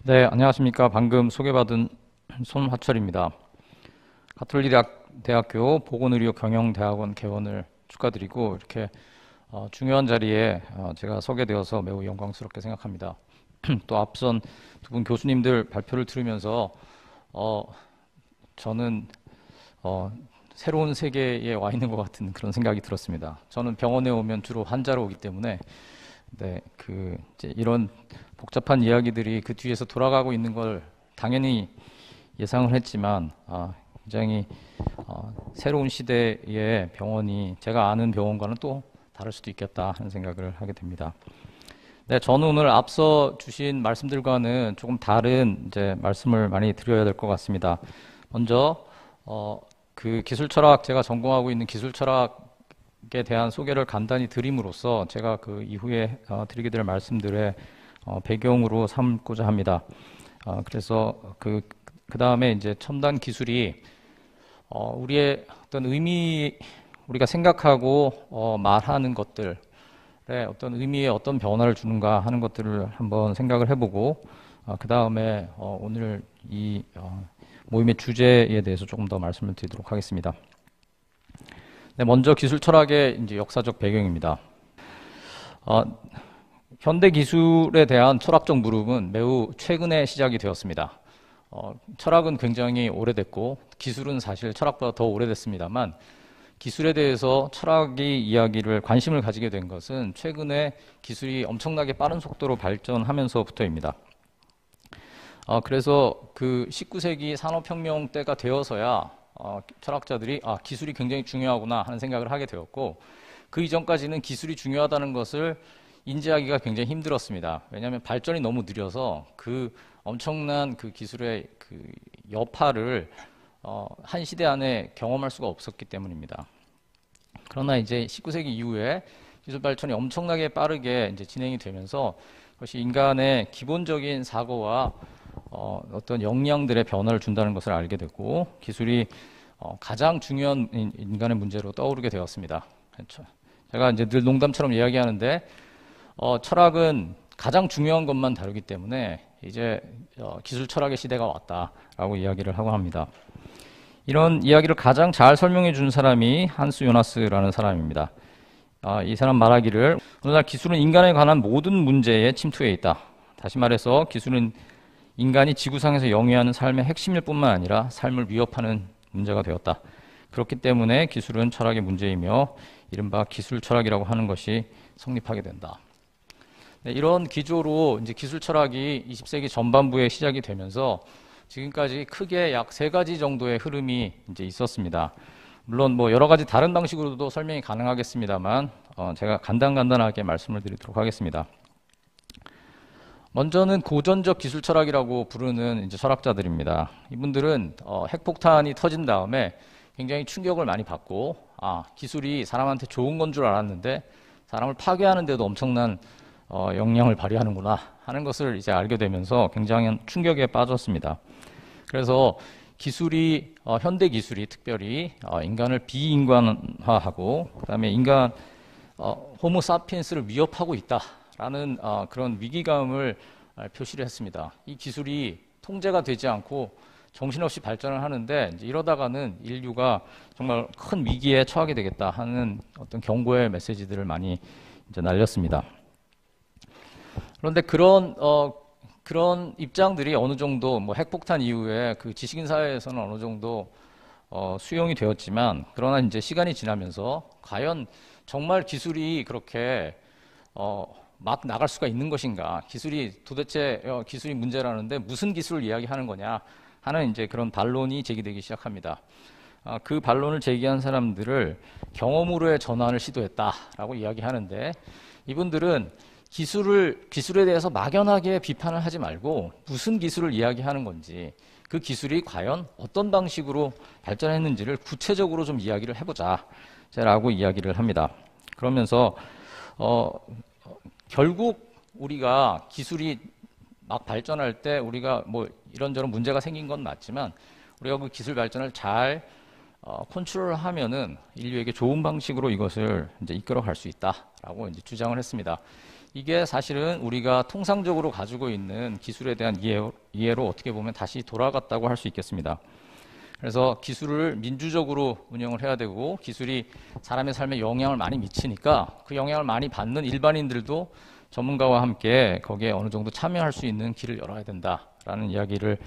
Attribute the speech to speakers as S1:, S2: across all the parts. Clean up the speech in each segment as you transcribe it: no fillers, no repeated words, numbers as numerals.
S1: 네, 안녕하십니까. 방금 소개받은 손화철입니다. 가톨릭 대학교 보건의료경영대학원 개원을 축하드리고 이렇게 중요한 자리에 제가 서게 되어서 매우 영광스럽게 생각합니다. 또 앞선 두 분 교수님들 발표를 들으면서 어, 저는 새로운 세계에 와 있는 것 같은 그런 생각이 들었습니다. 저는 병원에 오면 주로 환자로 오기 때문에 네, 이제 이런 복잡한 이야기들이 그 뒤에서 돌아가고 있는 걸 당연히 예상을 했지만, 굉장히 새로운 시대의 병원이 제가 아는 병원과는 또 다를 수도 있겠다 하는 생각을 하게 됩니다. 네, 저는 오늘 앞서 주신 말씀들과는 조금 다른 이제 말씀을 많이 드려야 될 것 같습니다. 먼저, 그 기술 철학, 제가 전공하고 있는 기술 철학에 대한 소개를 간단히 드림으로써 제가 그 이후에 드리게 될 말씀들의 배경으로 삼고자 합니다. 그래서 그 다음에 이제 첨단 기술이 우리의 어떤 의미, 우리가 생각하고 말하는 것들에 어떤 의미에 어떤 변화를 주는가 하는 것들을 한번 생각을 해보고 그 다음에 오늘 이 모임의 주제에 대해서 조금 더 말씀을 드리도록 하겠습니다. 네, 먼저 기술 철학의 이제 역사적 배경입니다. 현대 기술에 대한 철학적 물음은 매우 최근에 시작이 되었습니다. 철학은 굉장히 오래됐고 기술은 사실 철학보다 더 오래됐습니다만 기술에 대해서 철학이 이야기를 관심을 가지게 된 것은 최근에 기술이 엄청나게 빠른 속도로 발전하면서부터입니다. 그래서 그 19세기 산업혁명 때가 되어서야 철학자들이 기술이 굉장히 중요하구나 하는 생각을 하게 되었고 그 이전까지는 기술이 중요하다는 것을 인지하기가 굉장히 힘들었습니다. 왜냐하면 발전이 너무 느려서 그 엄청난 그 기술의 그 여파를 한 시대 안에 경험할 수가 없었기 때문입니다. 그러나 이제 19세기 이후에 기술 발전이 엄청나게 빠르게 이제 진행이 되면서 그것이 인간의 기본적인 사고와 어떤 역량들의 변화를 준다는 것을 알게 됐고 기술이 가장 중요한 인간의 문제로 떠오르게 되었습니다. 그렇죠. 제가 이제 늘 농담처럼 이야기하는데 철학은 가장 중요한 것만 다루기 때문에 이제 기술 철학의 시대가 왔다라고 이야기를 하고 합니다. 이런 이야기를 가장 잘 설명해 준 사람이 한스 요나스라는 사람입니다. 이 사람 말하기를 오늘날 기술은 인간에 관한 모든 문제에 침투해 있다. 다시 말해서 기술은 인간이 지구상에서 영위하는 삶의 핵심일 뿐만 아니라 삶을 위협하는 문제가 되었다. 그렇기 때문에 기술은 철학의 문제이며 이른바 기술 철학이라고 하는 것이 성립하게 된다. 네, 이런 기조로 이제 기술 철학이 20세기 전반부에 시작이 되면서 지금까지 크게 약 3가지 정도의 흐름이 이제 있었습니다. 물론 뭐 여러 가지 다른 방식으로도 설명이 가능하겠습니다만 제가 간단하게 말씀을 드리도록 하겠습니다. 먼저는 고전적 기술 철학이라고 부르는 이제 철학자들입니다. 이분들은 핵폭탄이 터진 다음에 굉장히 충격을 많이 받고 기술이 사람한테 좋은 건 줄 알았는데 사람을 파괴하는 데도 엄청난 역량을 발휘하는구나 하는 것을 이제 알게 되면서 굉장한 충격에 빠졌습니다. 그래서 기술이 현대 기술이 특별히 인간을 비인간화하고 그다음에 인간 호모 사피엔스를 위협하고 있다라는 그런 위기감을 표시를 했습니다. 이 기술이 통제가 되지 않고 정신없이 발전을 하는데 이제 이러다가는 인류가 정말 큰 위기에 처하게 되겠다 하는 어떤 경고의 메시지들을 많이 이제 날렸습니다. 그런데 그런 입장들이 어느 정도 뭐 핵폭탄 이후에 그 지식인 사회에서는 어느 정도 수용이 되었지만 그러나 이제 시간이 지나면서 과연 정말 기술이 그렇게 막 나갈 수가 있는 것인가? 기술이 도대체 기술이 문제라는데 무슨 기술을 이야기하는 거냐 하는 이제 그런 반론이 제기되기 시작합니다. 그 반론을 제기한 사람들을 경험으로의 전환을 시도했다라고 이야기하는데 이분들은 기술에 대해서 막연하게 비판을 하지 말고 무슨 기술을 이야기하는 건지 그 기술이 과연 어떤 방식으로 발전했는지를 구체적으로 좀 이야기를 해보자 라고 이야기를 합니다. 그러면서 결국 우리가 기술이 막 발전할 때 우리가 뭐 이런저런 문제가 생긴 건 맞지만 우리가 그 기술 발전을 잘 컨트롤하면은 인류에게 좋은 방식으로 이것을 이제 이끌어 갈 수 있다라고 이제 주장을 했습니다. 이게 사실은 우리가 통상적으로 가지고 있는 기술에 대한 이해로 어떻게 보면 다시 돌아갔다고 할 수 있겠습니다. 그래서 기술을 민주적으로 운영을 해야 되고 기술이 사람의 삶에 영향을 많이 미치니까 그 영향을 많이 받는 일반인들도 전문가와 함께 거기에 어느 정도 참여할 수 있는 길을 열어야 된다라는 이야기를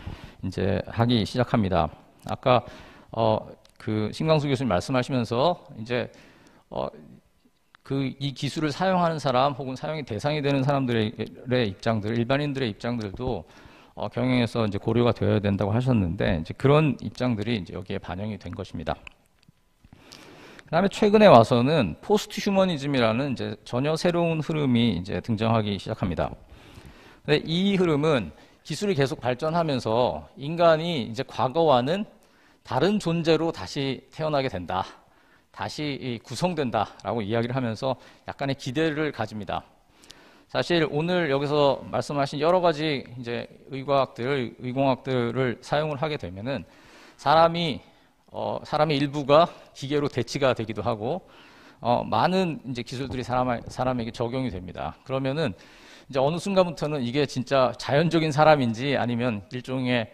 S1: 이제 하기 시작합니다. 아까 그 신광수 교수님 말씀하시면서 이제 이 기술을 사용하는 사람 혹은 사용의 대상이 되는 사람들의 입장들, 일반인들의 입장들도 경영에서 이제 고려가 되어야 된다고 하셨는데 이제 그런 입장들이 이제 여기에 반영이 된 것입니다. 그다음에 최근에 와서는 포스트 휴머니즘이라는 이제 전혀 새로운 흐름이 이제 등장하기 시작합니다. 근데 이 흐름은 기술이 계속 발전하면서 인간이 이제 과거와는 다른 존재로 다시 태어나게 된다. 다시 구성된다라고 이야기를 하면서 약간의 기대를 가집니다. 사실 오늘 여기서 말씀하신 여러 가지 이제 의공학들을 사용을 하게 되면은 사람의 일부가 기계로 대치가 되기도 하고 많은 이제 기술들이 사람에게 적용이 됩니다. 그러면은 이제 어느 순간부터는 이게 진짜 자연적인 사람인지 아니면 일종의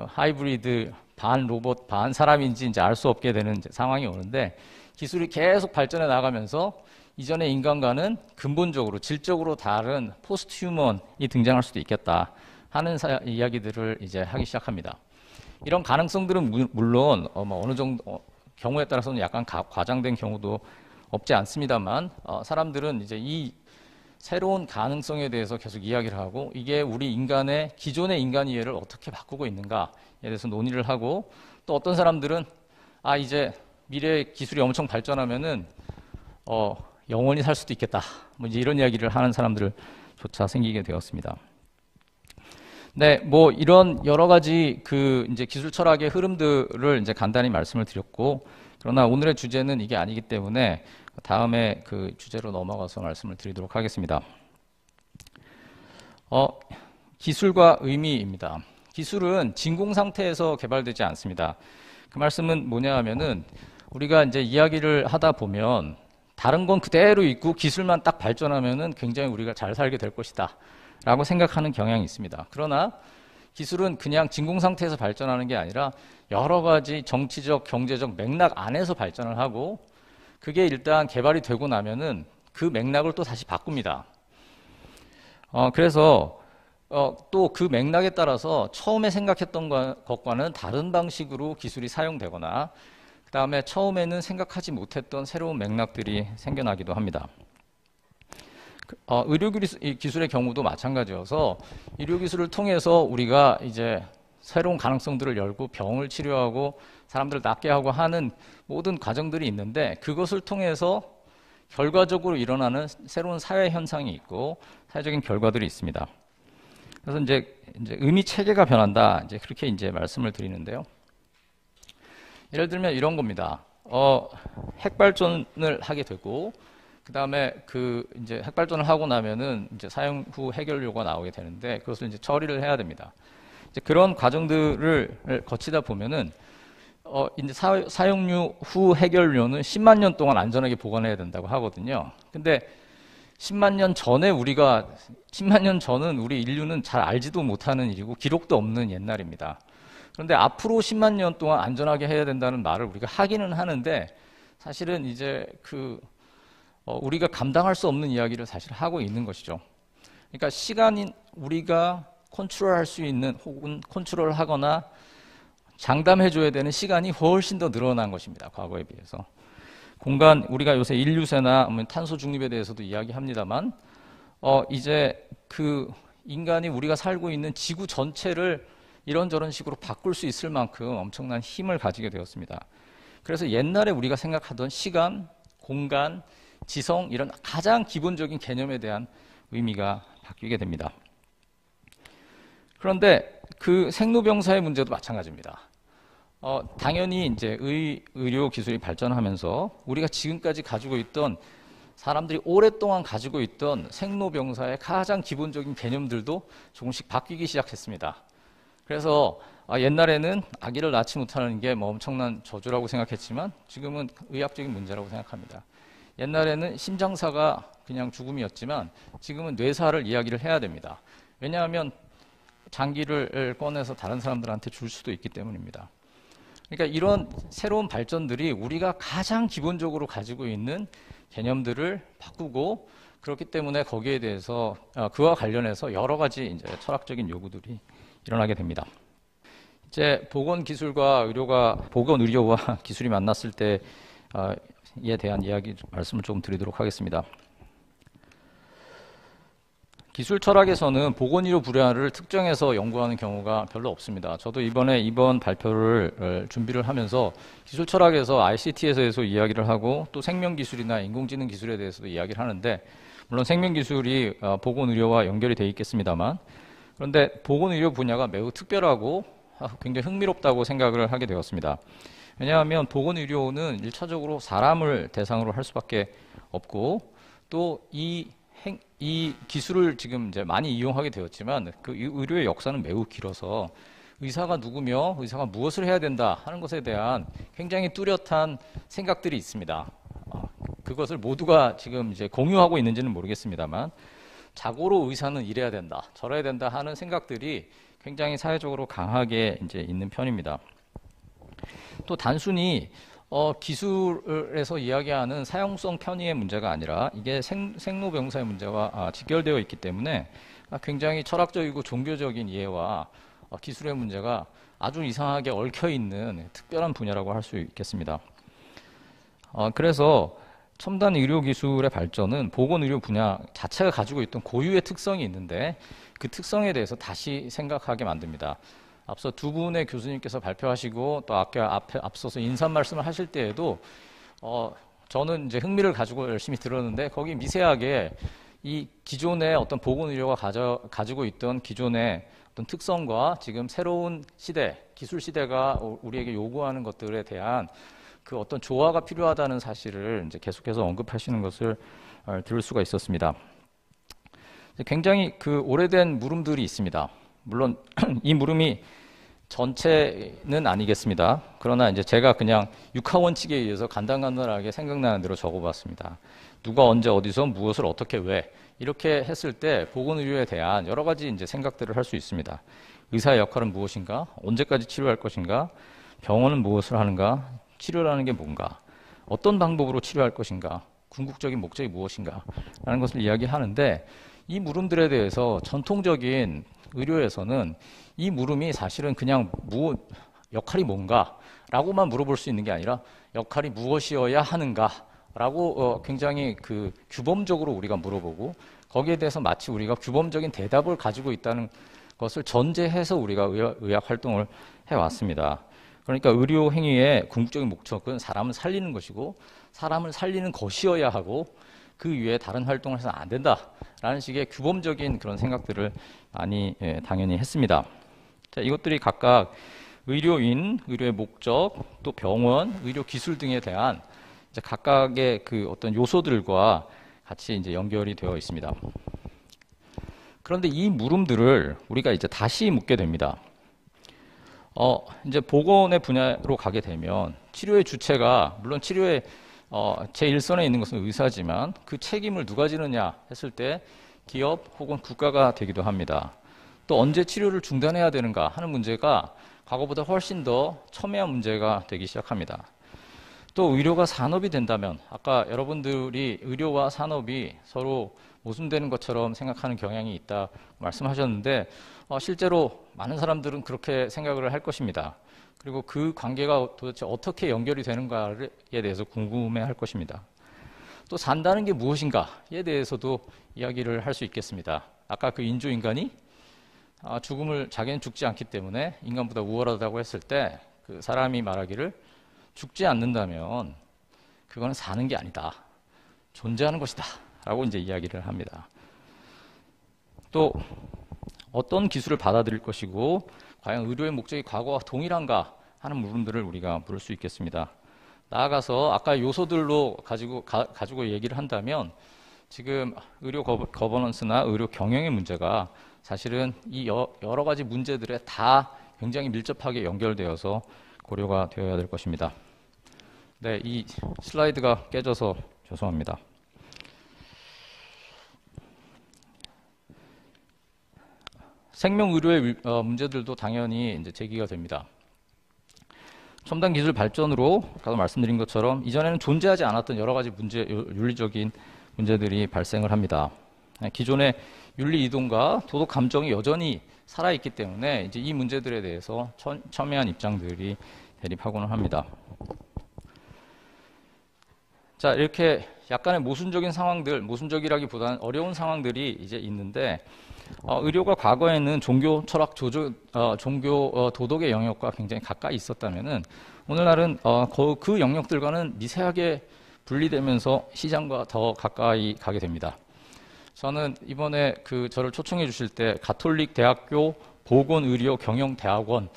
S1: 하이브리드 반 로봇 반 사람인지 이제 알 수 없게 되는 이제 상황이 오는데 기술이 계속 발전해 나가면서 이전의 인간과는 근본적으로 질적으로 다른 포스트 휴먼이 등장할 수도 있겠다 하는 이야기들을 이제 하기 시작합니다. 이런 가능성들은 물론 어느 정도 경우에 따라서는 약간 과장된 경우도 없지 않습니다만 사람들은 이제 이 새로운 가능성에 대해서 계속 이야기를 하고 이게 우리 인간의 기존의 인간 이해를 어떻게 바꾸고 있는가에 대해서 논의를 하고 또 어떤 사람들은 이제 미래 기술이 엄청 발전하면은 영원히 살 수도 있겠다. 뭐 이제 이런 이야기를 하는 사람들조차 생기게 되었습니다. 네, 뭐 이런 여러 가지 그 이제 기술 철학의 흐름들을 이제 간단히 말씀을 드렸고, 그러나 오늘의 주제는 이게 아니기 때문에 다음에 그 주제로 넘어가서 말씀을 드리도록 하겠습니다. 기술과 의미입니다. 기술은 진공 상태에서 개발되지 않습니다. 그 말씀은 뭐냐 하면은 우리가 이제 이야기를 하다 보면 다른 건 그대로 있고 기술만 딱 발전하면은 굉장히 우리가 잘 살게 될 것이다 라고 생각하는 경향이 있습니다. 그러나 기술은 그냥 진공 상태에서 발전하는 게 아니라 여러 가지 정치적, 경제적 맥락 안에서 발전을 하고 그게 일단 개발이 되고 나면은 그 맥락을 또 다시 바꿉니다. 그래서 또 그 맥락에 따라서 처음에 생각했던 것과는 다른 방식으로 기술이 사용되거나 그 다음에 처음에는 생각하지 못했던 새로운 맥락들이 생겨나기도 합니다. 의료 기술의 경우도 마찬가지여서 의료 기술을 통해서 우리가 이제 새로운 가능성들을 열고 병을 치료하고 사람들을 낫게 하고 하는 모든 과정들이 있는데 그것을 통해서 결과적으로 일어나는 새로운 사회 현상이 있고 사회적인 결과들이 있습니다. 그래서 이제 의미 체계가 변한다. 이제 그렇게 이제 말씀을 드리는데요. 예를 들면 이런 겁니다. 핵 발전을 하게 되고 그 다음에 이제 핵 발전을 하고 나면은 이제 사용 후 해결료가 나오게 되는데 그것을 이제 처리를 해야 됩니다. 이제 그런 과정들을 거치다 보면은 이제 사용 후 해결료는 10만 년 동안 안전하게 보관해야 된다고 하거든요. 근데 10만 년 전은 우리 인류는 잘 알지도 못하는 일이고 기록도 없는 옛날입니다. 그런데 앞으로 10만 년 동안 안전하게 해야 된다는 말을 우리가 하기는 하는데 사실은 이제 우리가 감당할 수 없는 이야기를 사실 하고 있는 것이죠. 그러니까 시간인 우리가 컨트롤할 수 있는 혹은 컨트롤하거나 장담해줘야 되는 시간이 훨씬 더 늘어난 것입니다. 과거에 비해서. 공간, 우리가 요새 인류세나 탄소 중립에 대해서도 이야기합니다만 이제 인간이 우리가 살고 있는 지구 전체를 이런저런 식으로 바꿀 수 있을 만큼 엄청난 힘을 가지게 되었습니다. 그래서 옛날에 우리가 생각하던 시간, 공간, 지성 이런 가장 기본적인 개념에 대한 의미가 바뀌게 됩니다. 그런데 그 생로병사의 문제도 마찬가지입니다. 당연히 이제 의료 기술이 발전하면서 우리가 지금까지 가지고 있던 사람들이 오랫동안 가지고 있던 생로병사의 가장 기본적인 개념들도 조금씩 바뀌기 시작했습니다. 그래서 옛날에는 아기를 낳지 못하는 게 뭐 엄청난 저주라고 생각했지만 지금은 의학적인 문제라고 생각합니다. 옛날에는 심장사가 그냥 죽음이었지만 지금은 뇌사를 이야기를 해야 됩니다. 왜냐하면 장기를 꺼내서 다른 사람들한테 줄 수도 있기 때문입니다. 그러니까 이런 새로운 발전들이 우리가 가장 기본적으로 가지고 있는 개념들을 바꾸고, 그렇기 때문에 거기에 대해서 그와 관련해서 여러 가지 이제 철학적인 요구들이 일어나게 됩니다. 이제 보건 의료와 기술이 만났을 때에 대한 말씀을 조금 드리도록 하겠습니다. 기술 철학에서는 보건의료 분야를 특정해서 연구하는 경우가 별로 없습니다. 저도 이번 발표를 준비를 하면서 기술 철학에서 ICT에 대해서 이야기를 하고, 또 생명기술이나 인공지능 기술에 대해서도 이야기를 하는데, 물론 생명기술이 보건의료와 연결이 되어 있겠습니다만, 그런데 보건의료 분야가 매우 특별하고 굉장히 흥미롭다고 생각을 하게 되었습니다. 왜냐하면 보건의료는 1차적으로 사람을 대상으로 할 수밖에 없고, 또 이 기술을 지금 이제 많이 이용하게 되었지만 그 의료의 역사는 매우 길어서 의사가 누구며 의사가 무엇을 해야 된다 하는 것에 대한 굉장히 뚜렷한 생각들이 있습니다. 그것을 모두가 지금 이제 공유하고 있는지는 모르겠습니다만, 자고로 의사는 이래야 된다, 저래야 된다 하는 생각들이 굉장히 사회적으로 강하게 이제 있는 편입니다. 또 단순히 기술에서 이야기하는 사용성 편의의 문제가 아니라 이게 생로병사의 문제와 직결되어 있기 때문에 굉장히 철학적이고 종교적인 이해와 기술의 문제가 아주 이상하게 얽혀있는 특별한 분야라고 할 수 있겠습니다. 그래서 첨단 의료기술의 발전은 보건의료 분야 자체가 가지고 있던 고유의 특성이 있는데, 그 특성에 대해서 다시 생각하게 만듭니다. 앞서 두 분의 교수님께서 발표하시고 또 앞서서 인사 말씀을 하실 때에도 저는 이제 흥미를 가지고 열심히 들었는데, 거기 미세하게 이 기존의 어떤 보건의료가 가지고 있던 기존의 어떤 특성과 지금 새로운 시대, 기술 시대가 우리에게 요구하는 것들에 대한 그 어떤 조화가 필요하다는 사실을 이제 계속해서 언급하시는 것을 들을 수가 있었습니다. 굉장히 그 오래된 물음들이 있습니다. 물론 이 물음이 전체는 아니겠습니다. 그러나 이제 제가 그냥 육하원칙에 의해서 간단하게 생각나는 대로 적어봤습니다. 누가 언제 어디서 무엇을 어떻게 왜, 이렇게 했을 때 보건의료에 대한 여러 가지 이제 생각들을 할 수 있습니다. 의사의 역할은 무엇인가? 언제까지 치료할 것인가? 병원은 무엇을 하는가? 치료라는 게 뭔가? 어떤 방법으로 치료할 것인가? 궁극적인 목적이 무엇인가? 라는 것을 이야기하는데, 이 물음들에 대해서 전통적인 의료에서는 이 물음이 사실은 그냥 역할이 뭔가? 라고만 물어볼 수 있는 게 아니라 역할이 무엇이어야 하는가? 라고 굉장히 그 규범적으로 우리가 물어보고, 거기에 대해서 마치 우리가 규범적인 대답을 가지고 있다는 것을 전제해서 우리가 의학 활동을 해왔습니다. 그러니까 의료 행위의 궁극적인 목적은 사람을 살리는 것이고, 사람을 살리는 것이어야 하고, 그 위에 다른 활동을 해서는 안 된다라는 식의 규범적인 그런 생각들을 많이 당연히 했습니다. 자, 이것들이 각각 의료인, 의료의 목적, 또 병원, 의료 기술 등에 대한 이제 각각의 그 어떤 요소들과 같이 이제 연결이 되어 있습니다. 그런데 이 물음들을 우리가 이제 다시 묻게 됩니다. 이제 보건의 분야로 가게 되면 치료의 주체가, 물론 치료의 제1선에 있는 것은 의사지만 그 책임을 누가 지느냐 했을 때 기업 혹은 국가가 되기도 합니다. 또 언제 치료를 중단해야 되는가 하는 문제가 과거보다 훨씬 더 첨예한 문제가 되기 시작합니다. 또 의료가 산업이 된다면, 아까 여러분들이 의료와 산업이 서로 모순되는 것처럼 생각하는 경향이 있다 말씀하셨는데, 실제로 많은 사람들은 그렇게 생각을 할 것입니다. 그리고 그 관계가 도대체 어떻게 연결이 되는가에 대해서 궁금해할 것입니다. 또 산다는 게 무엇인가에 대해서도 이야기를 할 수 있겠습니다. 아까 그 인조인간이 자기는 죽지 않기 때문에 인간보다 우월하다고 했을 때, 그 사람이 말하기를 죽지 않는다면 그거는 사는 게 아니다, 존재하는 것이다 라고 이제 이야기를 합니다. 또 어떤 기술을 받아들일 것이고, 과연 의료의 목적이 과거와 동일한가 하는 물음들을 우리가 물을 수 있겠습니다. 나아가서 아까 요소들로 가지고 얘기를 한다면, 지금 의료 거버넌스나 의료 경영의 문제가 사실은 이 여러 가지 문제들에 다 굉장히 밀접하게 연결되어서 고려가 되어야 될 것입니다. 네, 이 슬라이드가 깨져서 죄송합니다. 생명의료의 문제들도 당연히 이제 제기가 됩니다. 첨단 기술 발전으로 아까도 말씀드린 것처럼 이전에는 존재하지 않았던 여러 가지 윤리적인 문제들이 발생을 합니다. 기존의 윤리 이동과 도덕 감정이 여전히 살아있기 때문에 이제 이 문제들에 대해서 첨예한 입장들이 대립하고는 합니다. 자, 이렇게 약간의 모순적인 상황들, 모순적이라기보다는 어려운 상황들이 이제 있는데, 의료가 과거에는 종교 철학, 종교 도덕의 영역과 굉장히 가까이 있었다면은 오늘날은 그 영역들과는 미세하게 분리되면서 시장과 더 가까이 가게 됩니다. 저는 이번에 저를 초청해 주실 때 가톨릭 대학교 보건의료 경영대학원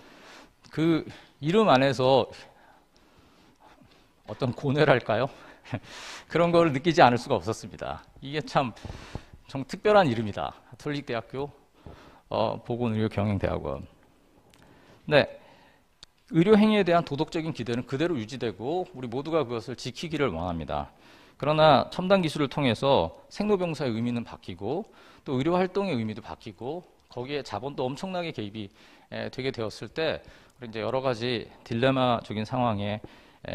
S1: 그 이름 안에서 어떤 고뇌랄까요? 그런 걸 느끼지 않을 수가 없었습니다. 이게 참 특별한 이름이다. 가톨릭 대학교 보건의료 경영대학원. 네, 의료 행위에 대한 도덕적인 기대는 그대로 유지되고 우리 모두가 그것을 지키기를 원합니다. 그러나 첨단 기술을 통해서 생로병사의 의미는 바뀌고 또 의료 활동의 의미도 바뀌고 거기에 자본도 엄청나게 개입이 되게 되었을 때 이제 여러 가지 딜레마적인 상황에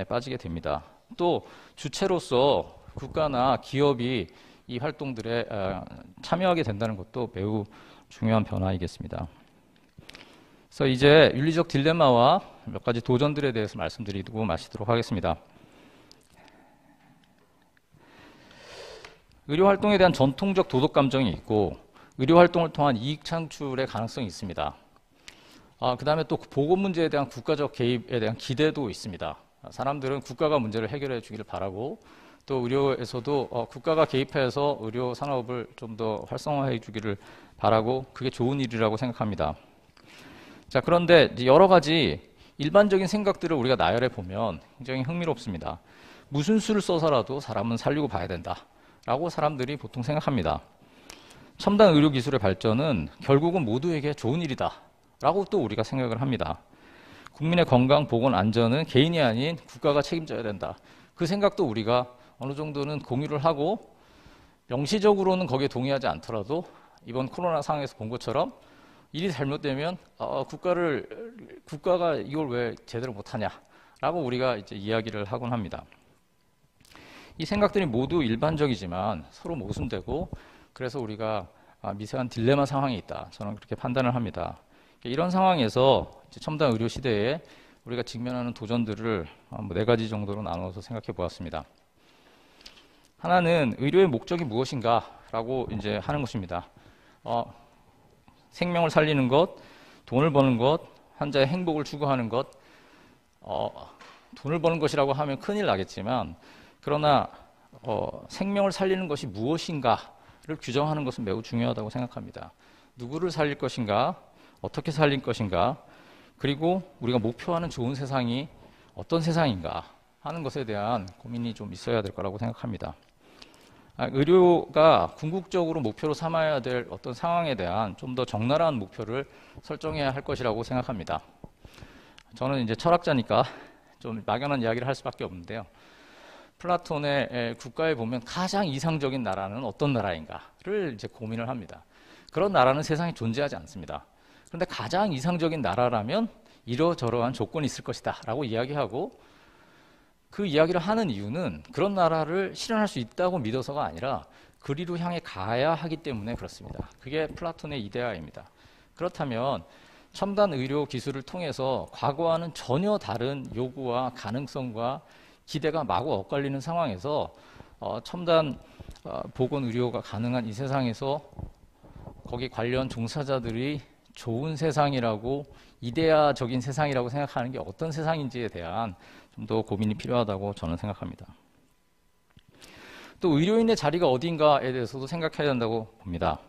S1: 빠지게 됩니다. 또 주체로서 국가나 기업이 이 활동들에 참여하게 된다는 것도 매우 중요한 변화이겠습니다. 그래서 이제 윤리적 딜레마와 몇 가지 도전들에 대해서 말씀드리고 마치도록 하겠습니다. 의료 활동에 대한 전통적 도덕 감정이 있고 의료 활동을 통한 이익 창출의 가능성이 있습니다. 그 다음에 또 보건 문제에 대한 국가적 개입에 대한 기대도 있습니다. 사람들은 국가가 문제를 해결해 주기를 바라고 또 의료에서도 국가가 개입해서 의료 산업을 좀 더 활성화해 주기를 바라고 그게 좋은 일이라고 생각합니다. 자, 그런데 여러 가지 일반적인 생각들을 우리가 나열해 보면 굉장히 흥미롭습니다. 무슨 수를 써서라도 사람은 살리고 봐야 된다 라고 사람들이 보통 생각합니다. 첨단 의료 기술의 발전은 결국은 모두에게 좋은 일이다 라고 또 우리가 생각을 합니다. 국민의 건강, 보건, 안전은 개인이 아닌 국가가 책임져야 된다. 그 생각도 우리가 어느 정도는 공유를 하고 명시적으로는 거기에 동의하지 않더라도 이번 코로나 상황에서 본 것처럼 일이 잘못되면 국가가 이걸 왜 제대로 못하냐라고 우리가 이제 이야기를 하곤 합니다. 이 생각들이 모두 일반적이지만 서로 모순되고 그래서 우리가 미세한 딜레마 상황이 있다. 저는 그렇게 판단을 합니다. 이런 상황에서 첨단 의료 시대에 우리가 직면하는 도전들을 4가지 정도로 나눠서 생각해 보았습니다. 하나는 의료의 목적이 무엇인가라고 이제 하는 것입니다. 생명을 살리는 것, 돈을 버는 것, 환자의 행복을 추구하는 것, 돈을 버는 것이라고 하면 큰일 나겠지만 그러나 생명을 살리는 것이 무엇인가를 규정하는 것은 매우 중요하다고 생각합니다. 누구를 살릴 것인가, 어떻게 살릴 것인가, 그리고 우리가 목표하는 좋은 세상이 어떤 세상인가 하는 것에 대한 고민이 좀 있어야 될 거라고 생각합니다. 의료가 궁극적으로 목표로 삼아야 될 어떤 상황에 대한 좀 더 적나라한 목표를 설정해야 할 것이라고 생각합니다. 저는 이제 철학자니까 좀 막연한 이야기를 할 수밖에 없는데요. 플라톤의 국가에 보면 가장 이상적인 나라는 어떤 나라인가를 이제 고민을 합니다. 그런 나라는 세상에 존재하지 않습니다. 그런데 가장 이상적인 나라라면 이러저러한 조건이 있을 것이다 라고 이야기하고 그 이야기를 하는 이유는 그런 나라를 실현할 수 있다고 믿어서가 아니라 그리로 향해 가야 하기 때문에 그렇습니다. 그게 플라톤의 이데아입니다. 그렇다면 첨단 의료 기술을 통해서 과거와는 전혀 다른 요구와 가능성과 기대가 마구 엇갈리는 상황에서 첨단 보건 의료가 가능한 이 세상에서 거기 관련 종사자들이 좋은 세상이라고 이데아적인 세상이라고 생각하는 게 어떤 세상인지에 대한 좀 더 고민이 필요하다고 저는 생각합니다. 또 의료인의 자리가 어딘가에 대해서도 생각해야 된다고 봅니다.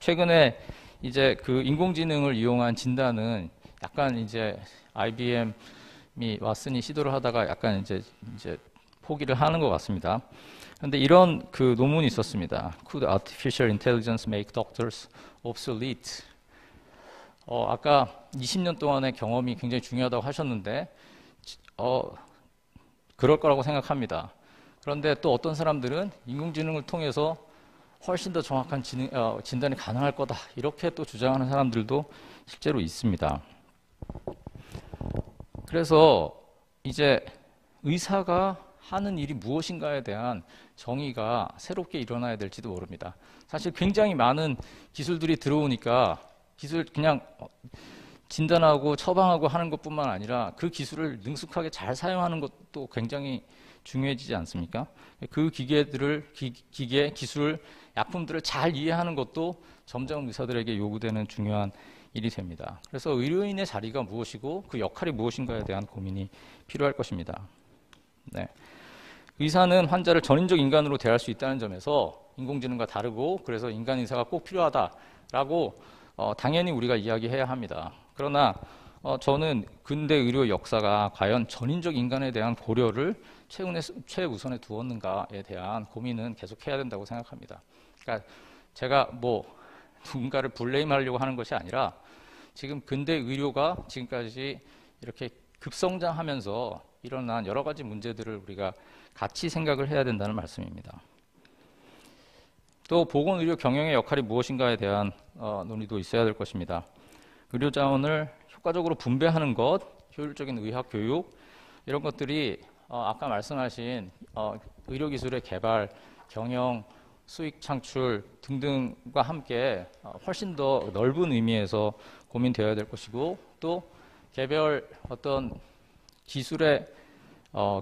S1: 최근에 이제 그 인공지능을 이용한 진단은 약간 이제 IBM이 왔으니 시도를 하다가 약간 이제 포기를 하는 것 같습니다. 그런데 이런 그 논문이 있었습니다. Could artificial intelligence make doctors obsolete? 아까 20년 동안의 경험이 굉장히 중요하다고 하셨는데, 그럴 거라고 생각합니다. 그런데 또 어떤 사람들은 인공지능을 통해서 훨씬 더 정확한 진단이 가능할 거다. 이렇게 또 주장하는 사람들도 실제로 있습니다. 그래서 이제 의사가 하는 일이 무엇인가에 대한 정의가 새롭게 일어나야 될지도 모릅니다. 사실 굉장히 많은 기술들이 들어오니까 기술 그냥 진단하고 처방하고 하는 것뿐만 아니라 그 기술을 능숙하게 잘 사용하는 것도 굉장히 중요해지지 않습니까? 그 기계, 기술, 약품들을 잘 이해하는 것도 점점 의사들에게 요구되는 중요한 일이 됩니다. 그래서 의료인의 자리가 무엇이고 그 역할이 무엇인가에 대한 고민이 필요할 것입니다. 네. 의사는 환자를 전인적 인간으로 대할 수 있다는 점에서 인공지능과 다르고 그래서 인간 의사가 꼭 필요하다라고 당연히 우리가 이야기해야 합니다. 그러나 저는 근대 의료 역사가 과연 전인적 인간에 대한 고려를 최우선에 두었는가에 대한 고민은 계속해야 된다고 생각합니다. 그러니까 제가 누군가를 블레임하려고 하는 것이 아니라 지금 근대 의료가 지금까지 이렇게 급성장하면서 일어난 여러 가지 문제들을 우리가 같이 생각을 해야 된다는 말씀입니다. 또 보건의료 경영의 역할이 무엇인가에 대한 논의도 있어야 될 것입니다. 의료 자원을 효과적으로 분배하는 것, 효율적인 의학 교육 이런 것들이 아까 말씀하신 의료기술의 개발, 경영, 수익 창출 등등과 함께 훨씬 더 넓은 의미에서 고민되어야 될 것이고 또 개별 어떤 기술의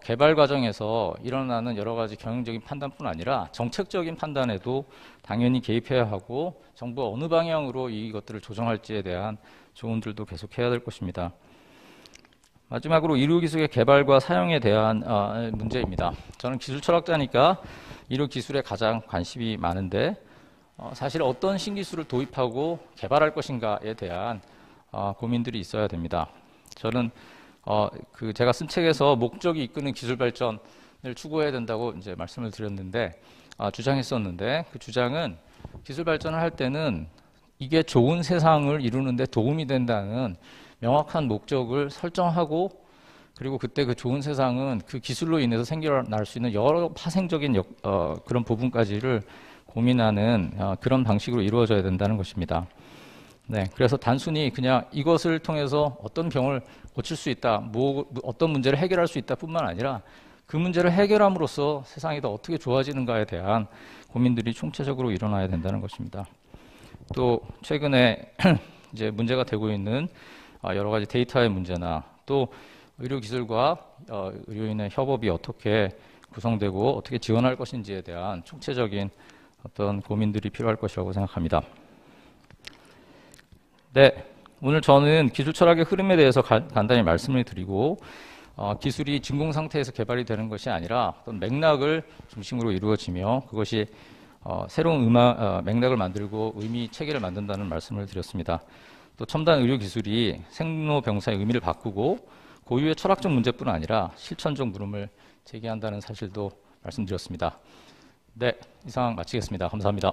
S1: 개발 과정에서 일어나는 여러 가지 경영적인 판단뿐 아니라 정책적인 판단에도 당연히 개입해야 하고 정부가 어느 방향으로 이것들을 조정할지에 대한 조언들도 계속해야 될 것입니다. 마지막으로 의료기술의 개발과 사용에 대한 문제입니다. 저는 기술철학자니까 의료기술에 가장 관심이 많은데 사실 어떤 신기술을 도입하고 개발할 것인가에 대한 고민들이 있어야 됩니다. 저는 제가 쓴 책에서 목적이 이끄는 기술 발전을 추구해야 된다고 이제 말씀을 드렸는데 주장했었는데 그 주장은 기술 발전을 할 때는 이게 좋은 세상을 이루는 데 도움이 된다는 명확한 목적을 설정하고 그리고 그때 그 좋은 세상은 그 기술로 인해서 생겨날 수 있는 여러 파생적인 그런 부분까지를 고민하는 그런 방식으로 이루어져야 된다는 것입니다. 네, 그래서 단순히 그냥 이것을 통해서 어떤 병을 고칠 수 있다, 어떤 문제를 해결할 수 있다 뿐만 아니라 그 문제를 해결함으로써 세상이 더 어떻게 좋아지는가에 대한 고민들이 총체적으로 일어나야 된다는 것입니다. 또 최근에 이제 문제가 되고 있는 여러 가지 데이터의 문제나 또 의료기술과 의료인의 협업이 어떻게 구성되고 어떻게 지원할 것인지에 대한 총체적인 어떤 고민들이 필요할 것이라고 생각합니다. 네, 오늘 저는 기술 철학의 흐름에 대해서 간단히 말씀을 드리고 기술이 진공 상태에서 개발이 되는 것이 아니라 어떤 맥락을 중심으로 이루어지며 그것이 새로운 맥락을 만들고 의미 체계를 만든다는 말씀을 드렸습니다. 또 첨단 의료 기술이 생로병사의 의미를 바꾸고 고유의 철학적 문제뿐 아니라 실천적 물음을 제기한다는 사실도 말씀드렸습니다. 네, 이상 마치겠습니다. 감사합니다.